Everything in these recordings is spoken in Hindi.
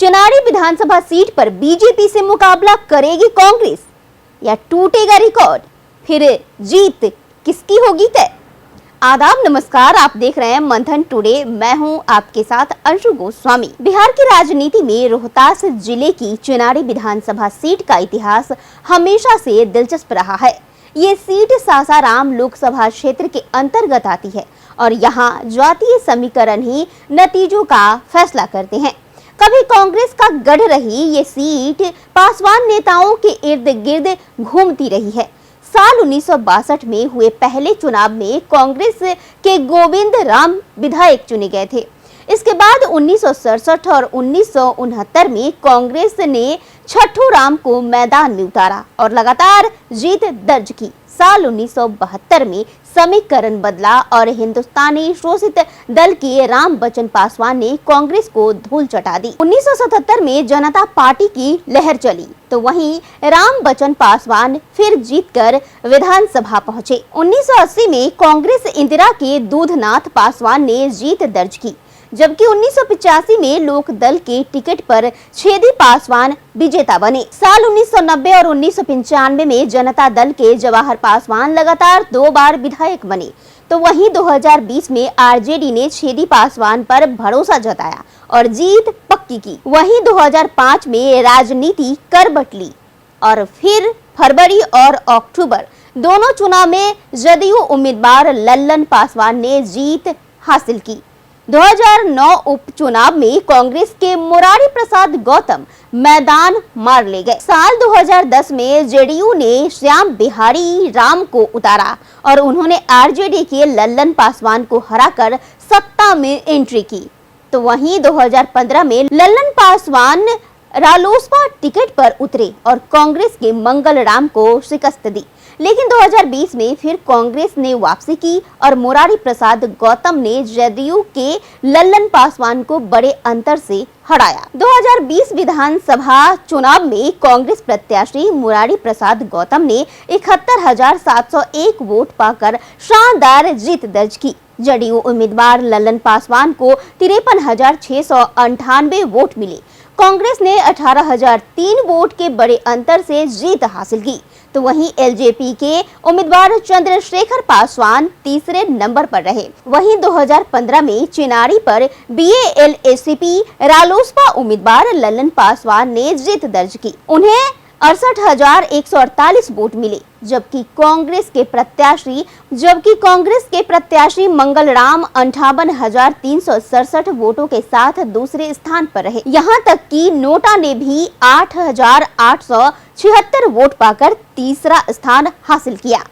चिनारी विधानसभा सीट पर बीजेपी से मुकाबला करेगी कांग्रेस या टूटेगा रिकॉर्ड, फिर जीत किसकी होगी तय। आदाब, नमस्कार, आप देख रहे हैं मंथन टुडे। मैं हूं आपके साथ अंशु गोस्वामी। बिहार की राजनीति में रोहतास जिले की चिनारी विधानसभा सीट का इतिहास हमेशा से दिलचस्प रहा है। ये सीट सासाराम लोकसभा क्षेत्र के अंतर्गत आती है और यहाँ जातीय समीकरण ही नतीजों का फैसला करते हैं। कभी कांग्रेस का गढ़ रही ये सीट पासवान नेताओं के इर्द गिर्द घूमती रही है। साल 1962 में हुए पहले चुनाव में कांग्रेस के गोविंद राम विधायक चुने गए थे। इसके बाद 1967 और 1969 में कांग्रेस ने छठू राम को मैदान में उतारा और लगातार जीत दर्ज की। साल 1972 में समीकरण बदला और हिंदुस्तानी शोषित दल के राम बच्चन पासवान ने कांग्रेस को धूल चटा दी। 1977 में जनता पार्टी की लहर चली तो वहीं राम बच्चन पासवान फिर जीतकर विधानसभा पहुंचे। 1980 में कांग्रेस इंदिरा के दूधनाथ पासवान ने जीत दर्ज की, जबकि 1985 में लोक दल के टिकट पर छेदी पासवान विजेता बने। साल 1990 और 1995 में जनता दल के जवाहर पासवान लगातार 2 बार विधायक बने, तो वहीं 2020 में आरजेडी ने छेदी पासवान पर भरोसा जताया और जीत पक्की की। वहीं 2005 में राजनीति कर बटली और फिर फरवरी और अक्टूबर दोनों चुनाव में जदयू उम्मीदवार लल्लन पासवान ने जीत हासिल की। 2009 उपचुनाव में कांग्रेस के मुरारी प्रसाद गौतम मैदान मार ले गए। साल 2010 में जेडीयू ने श्याम बिहारी राम को उतारा और उन्होंने आरजेडी के लल्लन पासवान को हराकर सत्ता में एंट्री की। तो वहीं 2015 में लल्लन पासवान रालोसपा टिकट पर उतरे और कांग्रेस के मंगल राम को शिकस्त दी। लेकिन 2020 में फिर कांग्रेस ने वापसी की और मुरारी प्रसाद गौतम ने जदयू के लल्लन पासवान को बड़े अंतर से हराया। 2020 विधानसभा चुनाव में कांग्रेस प्रत्याशी मुरारी प्रसाद गौतम ने 71,701 वोट पाकर शानदार जीत दर्ज की। जदयू उम्मीदवार लल्लन पासवान को 53,698 वोट मिले। कांग्रेस ने 18,003 वोट के बड़े अंतर से जीत हासिल की। तो वहीं एलजेपी के उम्मीदवार चंद्रशेखर पासवान तीसरे नंबर पर रहे। वहीं 2015 में चिनारी पर बीएलएसीपी रालोसपा उम्मीदवार लल्लन पासवान ने जीत दर्ज की। उन्हें 68,148 वोट मिले, जबकि कांग्रेस के प्रत्याशी मंगल राम 58,367 वोटों के साथ दूसरे स्थान पर रहे। यहां तक कि नोटा ने भी 8,876 वोट पाकर तीसरा स्थान हासिल किया।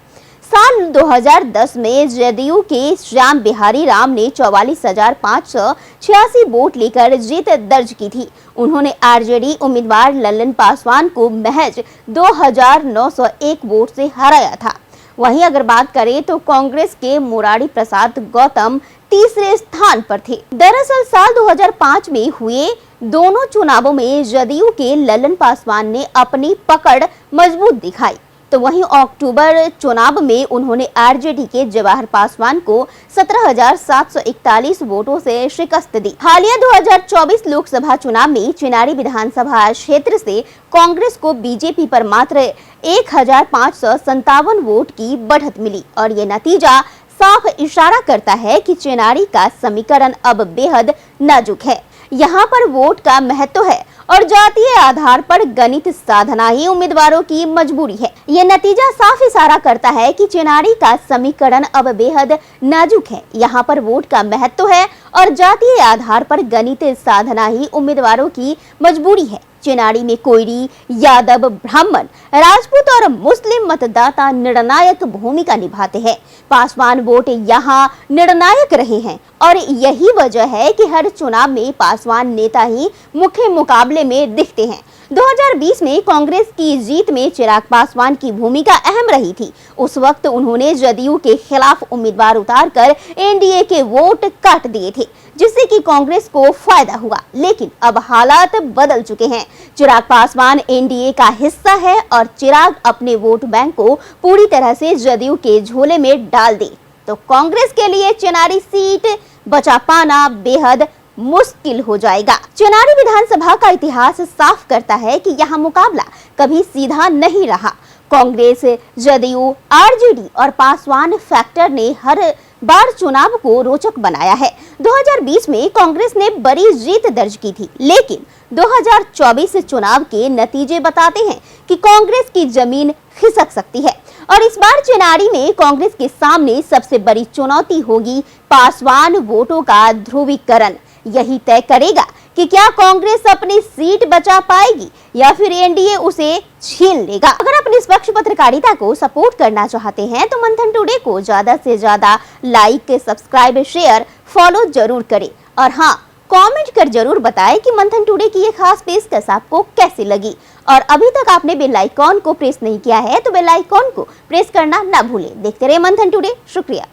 साल 2010 में जदयू के श्याम बिहारी राम ने 44,586 वोट लेकर जीत दर्ज की थी। उन्होंने आरजेडी उम्मीदवार लल्लन पासवान को महज 2,901 वोट से हराया था। वहीं अगर बात करें तो कांग्रेस के मुरारी प्रसाद गौतम तीसरे स्थान पर थे। दरअसल साल 2005 में हुए दोनों चुनावों में जदयू के लल्लन पासवान ने अपनी पकड़ मजबूत दिखाई, तो वहीं अक्टूबर चुनाव में उन्होंने आरजेडी के जवाहर पासवान को 17,741 वोटों से शिकस्त दी। हालिया 2024 लोकसभा चुनाव में चिनारी विधानसभा क्षेत्र से कांग्रेस को बीजेपी पर मात्र 1,557 वोट की बढ़त मिली और ये नतीजा साफ इशारा करता है कि चिनारी का समीकरण अब बेहद नाजुक है। यहाँ पर वोट का महत्व है और जातीय आधार पर गणित साधना ही उम्मीदवारों की मजबूरी है। ये नतीजा साफ इशारा करता है कि चिनारी का समीकरण अब बेहद नाजुक है। यहाँ पर वोट का महत्व है और जातीय आधार पर गणित साधना ही उम्मीदवारों की मजबूरी है। चिनारी में कोयरी, यादव, ब्राह्मण, राजपूत और मुस्लिम मतदाता निर्णायक भूमिका निभाते हैं। पासवान वोट यहाँ निर्णायक रहे हैं और यही वजह है कि हर चुनाव में पासवान नेता ही मुख्य मुकाबले में दिखते हैं। 2020 में कांग्रेस की जीत में चिराग पासवान की भूमिका अहम रही थी। उस वक्त उन्होंने जदयू के खिलाफ उम्मीदवार उतारकर एनडीए के वोट काट दिए थे, जिससे कि कांग्रेस को फायदा हुआ। लेकिन अब हालात बदल चुके हैं। चिराग पासवान एनडीए का हिस्सा है और चिराग अपने वोट बैंक को पूरी तरह से जदयू के झोले में डाल दे तो कांग्रेस के लिए चिनारी सीट बचा पाना बेहद मुश्किल हो जाएगा। चुनारी विधानसभा का इतिहास साफ करता है कि यहाँ मुकाबला कभी सीधा नहीं रहा। कांग्रेस, जदयू, आरजेडी और पासवान फैक्टर ने हर बार चुनाव को रोचक बनाया है। 2020 में कांग्रेस ने बड़ी जीत दर्ज की थी, लेकिन 2024 चुनाव के नतीजे बताते हैं कि कांग्रेस की जमीन खिसक सकती है। और इस बार चुनारी में कांग्रेस के सामने सबसे बड़ी चुनौती होगी पासवान वोटों का ध्रुवीकरण। यही तय करेगा कि क्या कांग्रेस अपनी सीट बचा पाएगी या फिर एनडीए उसे छीन लेगा। अगर आप निष्पक्ष पत्रकारिता को सपोर्ट करना चाहते हैं तो मंथन टुडे को ज्यादा से ज्यादा लाइक, सब्सक्राइब, शेयर, फॉलो जरूर करें। और हाँ, कमेंट कर जरूर बताएं कि मंथन टुडे की ये खास पेशकश आपको कैसी लगी। और अभी तक आपने बेल आइकॉन को प्रेस नहीं किया है तो बेल आइकॉन को प्रेस करना ना भूलें। देखते रहे मंथन टुडे। शुक्रिया।